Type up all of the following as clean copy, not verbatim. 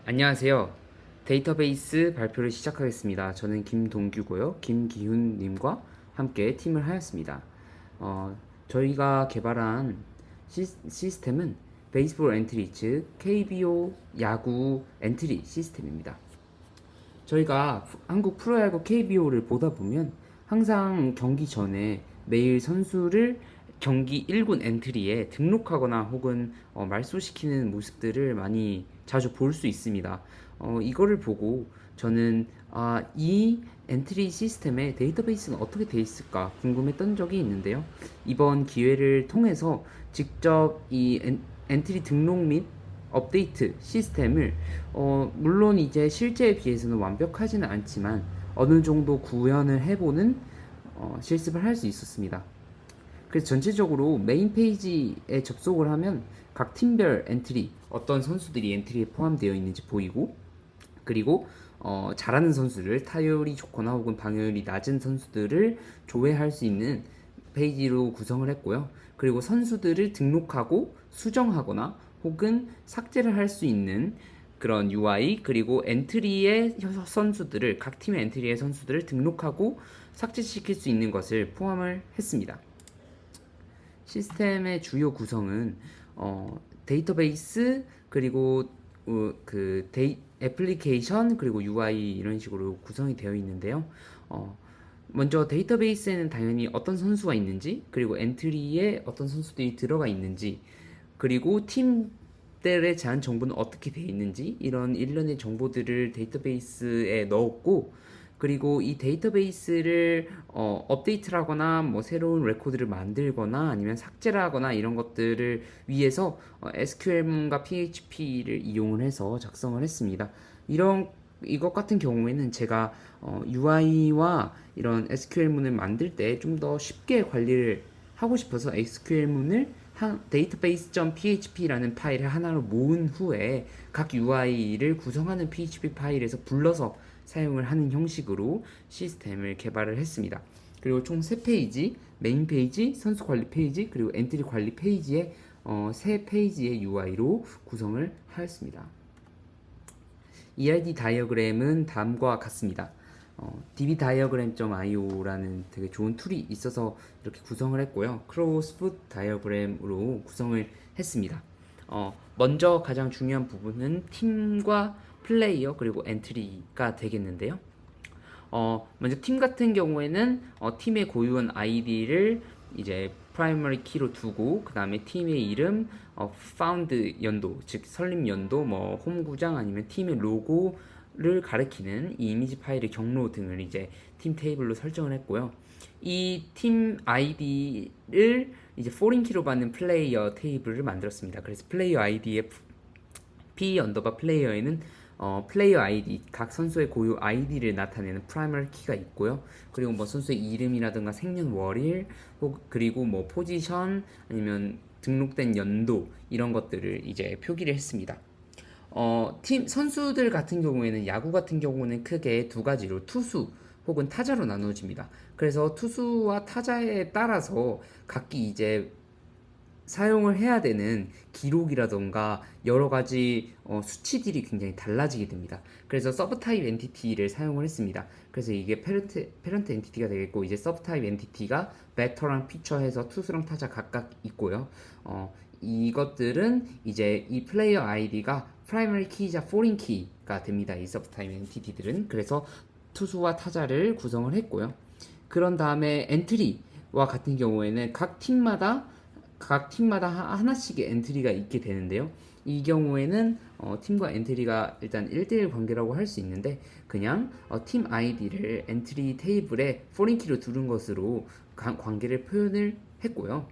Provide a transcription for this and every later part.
안녕하세요. 데이터베이스 발표를 시작하겠습니다. 저는 김동규고요. 김기훈님과 함께 팀을 하였습니다. 저희가 개발한 시스템은 베이스볼 엔트리, 즉 KBO 야구 엔트리 시스템입니다. 저희가 한국 프로야구 KBO를 보다 보면 항상 경기 전에 매일 선수를 경기 1군 엔트리에 등록하거나 혹은 말소시키는 모습들을 많이 자주 볼 수 있습니다. 이거를 보고 저는 이 엔트리 시스템의 데이터베이스는 어떻게 돼 있을까 궁금했던 적이 있는데요. 이번 기회를 통해서 직접 이 엔트리 등록 및 업데이트 시스템을 물론 이제 실제에 비해서는 완벽하지는 않지만 어느 정도 구현을 해보는 실습을 할 수 있었습니다. 그래서 전체적으로 메인 페이지에 접속을 하면 각 팀별 엔트리, 어떤 선수들이 엔트리에 포함되어 있는지 보이고, 그리고 잘하는 선수를, 타율이 좋거나 혹은 방어율이 낮은 선수들을 조회할 수 있는 페이지로 구성을 했고요. 그리고 선수들을 등록하고 수정하거나 혹은 삭제를 할 수 있는 그런 UI, 그리고 엔트리의 선수들을, 각 팀의 엔트리의 선수들을 등록하고 삭제시킬 수 있는 것을 포함을 했습니다. 시스템의 주요 구성은 데이터베이스, 그리고 애플리케이션, 그리고 UI 이런 식으로 구성이 되어 있는데요. 먼저 데이터베이스에는 당연히 어떤 선수가 있는지, 그리고 엔트리에 어떤 선수들이 들어가 있는지, 그리고 팀들에 대한 정보는 어떻게 되어 있는지, 이런 일련의 정보들을 데이터베이스에 넣었고, 그리고 이 데이터베이스를 업데이트를 하거나 뭐 새로운 레코드를 만들거나 아니면 삭제를 하거나 이런 것들을 위해서 SQL문과 PHP를 이용을 해서 작성을 했습니다. 이것 같은 경우에는 제가 UI와 이런 SQL문을 만들 때 좀 더 쉽게 관리를 하고 싶어서 SQL문을 database.php라는 파일을 하나로 모은 후에 각 UI를 구성하는 PHP 파일에서 불러서 사용을 하는 형식으로 시스템을 개발을 했습니다. 그리고 총 3페이지, 메인 페이지, 선수 관리 페이지, 그리고 엔트리 관리 페이지의 3페이지의 UI로 구성을 하였습니다. EID 다이어그램은 다음과 같습니다. dbdiagram.io라는 되게 좋은 툴이 있어서 이렇게 구성을 했고요. 크로스풋 다이어그램으로 구성을 했습니다. 먼저 가장 중요한 부분은 팀과 플레이어 그리고 엔트리가 되겠는데요. 먼저 팀 같은 경우에는 팀의 고유한 아이디를 이제 프라이머리 키로 두고 그 다음에 팀의 이름, 파운드 연도, 즉 설립 연도, 뭐 홈구장 아니면 팀의 로고를 가리키는 이 이미지 파일의 경로 등을 이제 팀 테이블로 설정을 했고요. 이 팀 아이디를 이제 포린 키로 받는 플레이어 테이블을 만들었습니다. 그래서 플레이어 아이디의 P 언더바 플레이어에는 플레이어 아이디, 각 선수의 고유 아이디를 나타내는 프라이머리 키가 있고요. 그리고 뭐 선수의 이름이라든가 생년월일, 그리고 뭐 포지션 아니면 등록된 연도 이런 것들을 이제 표기를 했습니다. 팀 선수들 같은 경우에는 야구 같은 경우는 크게 두 가지로 투수 혹은 타자로 나누어집니다. 그래서 투수와 타자에 따라서 각기 이제 사용을 해야 되는 기록이라던가 여러 가지 수치들이 굉장히 달라지게 됩니다. 그래서 서브 타입 엔티티를 사용을 했습니다. 그래서 이게 페런트 엔티티가 되겠고, 이제 서브 타입 엔티티가 배터랑 피처 해서 투수랑 타자 각각 있고요. 이것들은 이제 이 플레이어 아이디가 프라이머리 키이자 포린 키가 됩니다. 이 서브 타입 엔티티들은. 그래서 투수와 타자를 구성을 했고요. 그런 다음에 엔트리와 같은 경우에는 각 팀마다 하나씩의 엔트리가 있게 되는데요. 이 경우에는 팀과 엔트리가 일단 1대1 관계라고 할 수 있는데, 그냥 팀 아이디를 엔트리 테이블에 포린 키로 두른 것으로 관계를 표현을 했고요.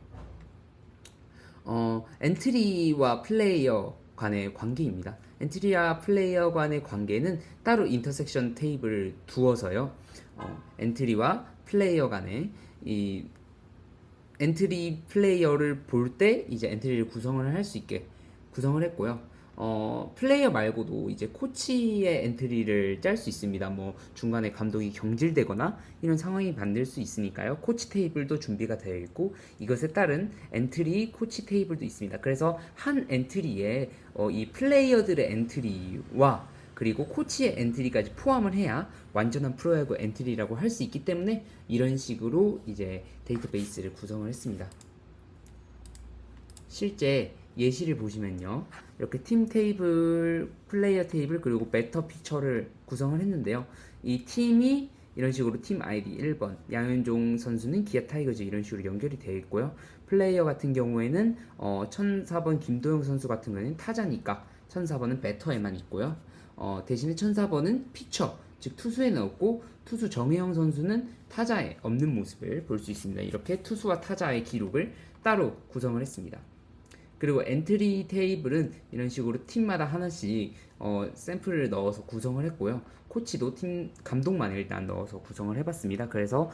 엔트리와 플레이어 간의 관계입니다. 엔트리와 플레이어 간의 관계는 따로 인터섹션 테이블을 두어서요. 엔트리와 플레이어 간의 이 엔트리 플레이어를 볼 때 이제 엔트리를 구성을 할 수 있게 구성을 했고요. 플레이어 말고도 이제 코치의 엔트리를 짤 수 있습니다. 뭐 중간에 감독이 경질되거나 이런 상황이 만들 수 있으니까요. 코치 테이블도 준비가 되어 있고 이것에 따른 엔트리 코치 테이블도 있습니다. 그래서 한 엔트리에 이 플레이어들의 엔트리와 그리고 코치의 엔트리까지 포함을 해야 완전한 프로야구 엔트리라고 할 수 있기 때문에 이런 식으로 이제 데이터베이스를 구성을 했습니다. 실제 예시를 보시면요. 이렇게 팀 테이블, 플레이어 테이블, 그리고 배터 피처를 구성을 했는데요. 이 팀이 이런 식으로 팀 아이디 1번, 양현종 선수는 기아 타이거즈 이런 식으로 연결이 되어 있고요. 플레이어 같은 경우에는 1004번 김도영 선수 같은 경우에는 타자니까 1004번은 배터에만 있고요. 대신에 1004번은 피처, 즉 투수에 넣었고 투수 정혜영 선수는 타자에 없는 모습을 볼 수 있습니다. 이렇게 투수와 타자의 기록을 따로 구성을 했습니다. 그리고 엔트리 테이블은 이런 식으로 팀마다 하나씩 샘플을 넣어서 구성을 했고요. 코치도 팀 감독만 일단 넣어서 구성을 해봤습니다. 그래서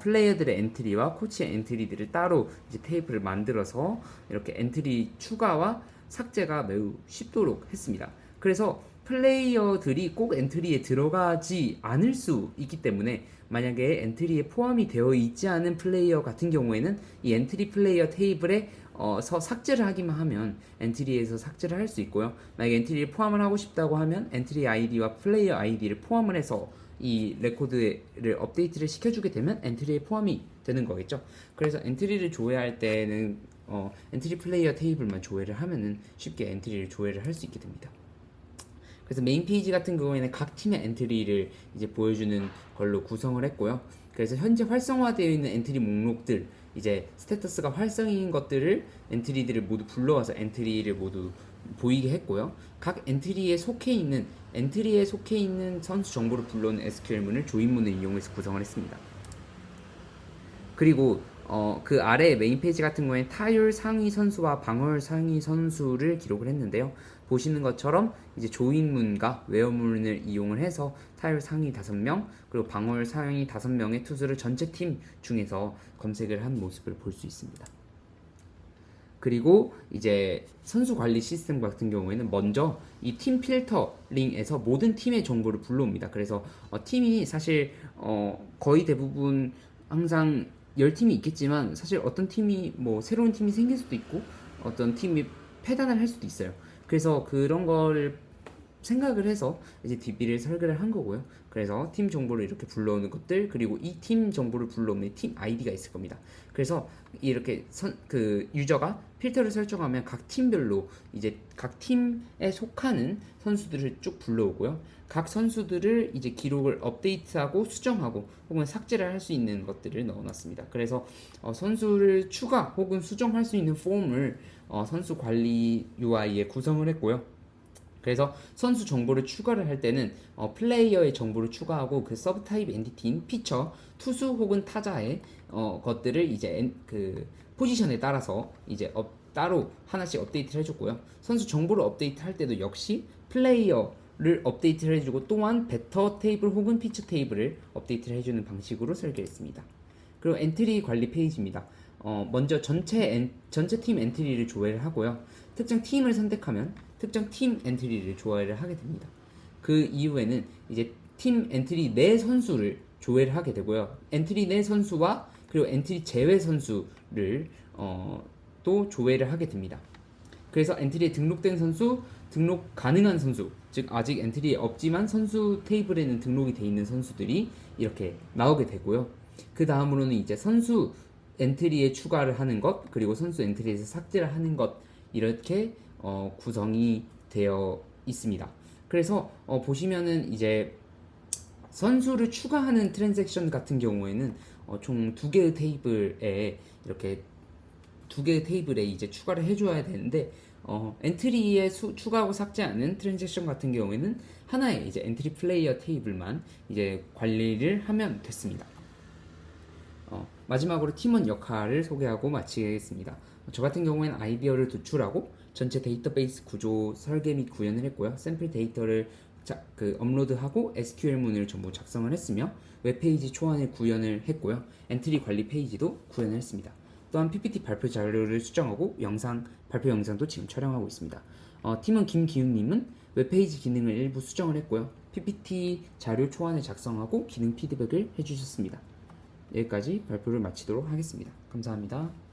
플레이어들의 엔트리와 코치의 엔트리들을 따로 이제 테이블을 만들어서 이렇게 엔트리 추가와 삭제가 매우 쉽도록 했습니다. 그래서 플레이어들이 꼭 엔트리에 들어가지 않을 수 있기 때문에 만약에 엔트리에 포함이 되어 있지 않은 플레이어 같은 경우에는 이 엔트리 플레이어 테이블에 삭제를 하기만 하면 엔트리에서 삭제를 할 수 있고요. 만약에 엔트리에 포함을 하고 싶다고 하면 엔트리 아이디와 플레이어 아이디를 포함을 해서 이 레코드를 업데이트를 시켜주게 되면 엔트리에 포함이 되는 거겠죠. 그래서 엔트리를 조회할 때는 엔트리 플레이어 테이블만 조회를 하면은 쉽게 엔트리를 조회를 할 수 있게 됩니다. 그래서 메인 페이지 같은 경우에는 각 팀의 엔트리를 이제 보여주는 걸로 구성을 했고요. 그래서 현재 활성화되어 있는 엔트리 목록들, 이제 스테터스가 활성인 것들을 엔트리들을 모두 불러와서 엔트리를 모두 보이게 했고요. 각 엔트리에 속해 있는 선수 정보를 불러오는 SQL문을 조인문을 이용해서 구성을 했습니다. 그리고 그 아래 메인 페이지 같은 경우에 타율 상위 선수와 방어율 상위 선수를 기록을 했는데요. 보시는 것처럼 이제 조인문과 웨어문을 이용을 해서 타율 상위 5명 그리고 방어율 상위 5명의 투수를 전체 팀 중에서 검색을 한 모습을 볼 수 있습니다. 그리고 이제 선수 관리 시스템 같은 경우에는 먼저 이 팀 필터링에서 모든 팀의 정보를 불러옵니다. 그래서 팀이 사실 거의 대부분 항상 10팀이 있겠지만 사실 어떤 팀이 뭐 새로운 팀이 생길 수도 있고 어떤 팀이 패단을 할 수도 있어요. 그래서 그런 거를 생각을 해서 이제 DB를 설계를 한 거고요. 그래서 팀 정보를 이렇게 불러오는 것들 그리고 이 팀 정보를 불러오는 팀 아이디가 있을 겁니다. 그래서 이렇게 그 유저가 필터를 설정하면 각 팀별로 이제 각 팀에 속하는 선수들을 쭉 불러오고요. 각 선수들을 이제 기록을 업데이트하고 수정하고 혹은 삭제를 할 수 있는 것들을 넣어놨습니다. 그래서 선수를 추가 혹은 수정할 수 있는 폼을 선수 관리 UI에 구성을 했고요. 그래서 선수 정보를 추가를 할 때는 플레이어의 정보를 추가하고 그 서브 타입 엔티티인 피처, 투수 혹은 타자의 것들을 이제 그 포지션에 따라서 이제 따로 하나씩 업데이트를 해줬고요. 선수 정보를 업데이트할 때도 역시 플레이어를 업데이트를 해주고 또한 배터 테이블 혹은 피처 테이블을 업데이트를 해주는 방식으로 설계했습니다. 그리고 엔트리 관리 페이지입니다. 먼저 전체 팀 엔트리를 조회를 하고요. 특정 팀을 선택하면 특정 팀 엔트리를 조회를 하게 됩니다. 그 이후에는 이제 팀 엔트리 내 선수를 조회를 하게 되고요. 엔트리 내 선수와 그리고 엔트리 제외 선수를 또 조회를 하게 됩니다. 그래서 엔트리에 등록된 선수, 등록 가능한 선수, 즉 아직 엔트리에 없지만 선수 테이블에는 등록이 돼 있는 선수들이 이렇게 나오게 되고요. 그 다음으로는 이제 선수 엔트리에 추가를 하는 것, 그리고 선수 엔트리에서 삭제를 하는 것 이렇게 구성이 되어 있습니다. 그래서 보시면은 이제 선수를 추가하는 트랜잭션 같은 경우에는 총 2개의 테이블에 이렇게 2개의 테이블에 이제 추가를 해줘야 되는데 엔트리에 추가하고 삭제하는 트랜잭션 같은 경우에는 하나의 이제 엔트리 플레이어 테이블만 이제 관리를 하면 됐습니다. 마지막으로 팀원 역할을 소개하고 마치겠습니다. 저 같은 경우에는 아이디어를 도출하고 전체 데이터베이스 구조 설계 및 구현을 했고요. 샘플 데이터를 업로드하고 SQL문을 전부 작성을 했으며 웹페이지 초안을 구현을 했고요. 엔트리 관리 페이지도 구현을 했습니다. 또한 PPT 발표 자료를 수정하고 발표 영상도 지금 촬영하고 있습니다. 팀원 김기훈님은 웹페이지 기능을 일부 수정을 했고요. PPT 자료 초안을 작성하고 기능 피드백을 해주셨습니다. 여기까지 발표를 마치도록 하겠습니다. 감사합니다.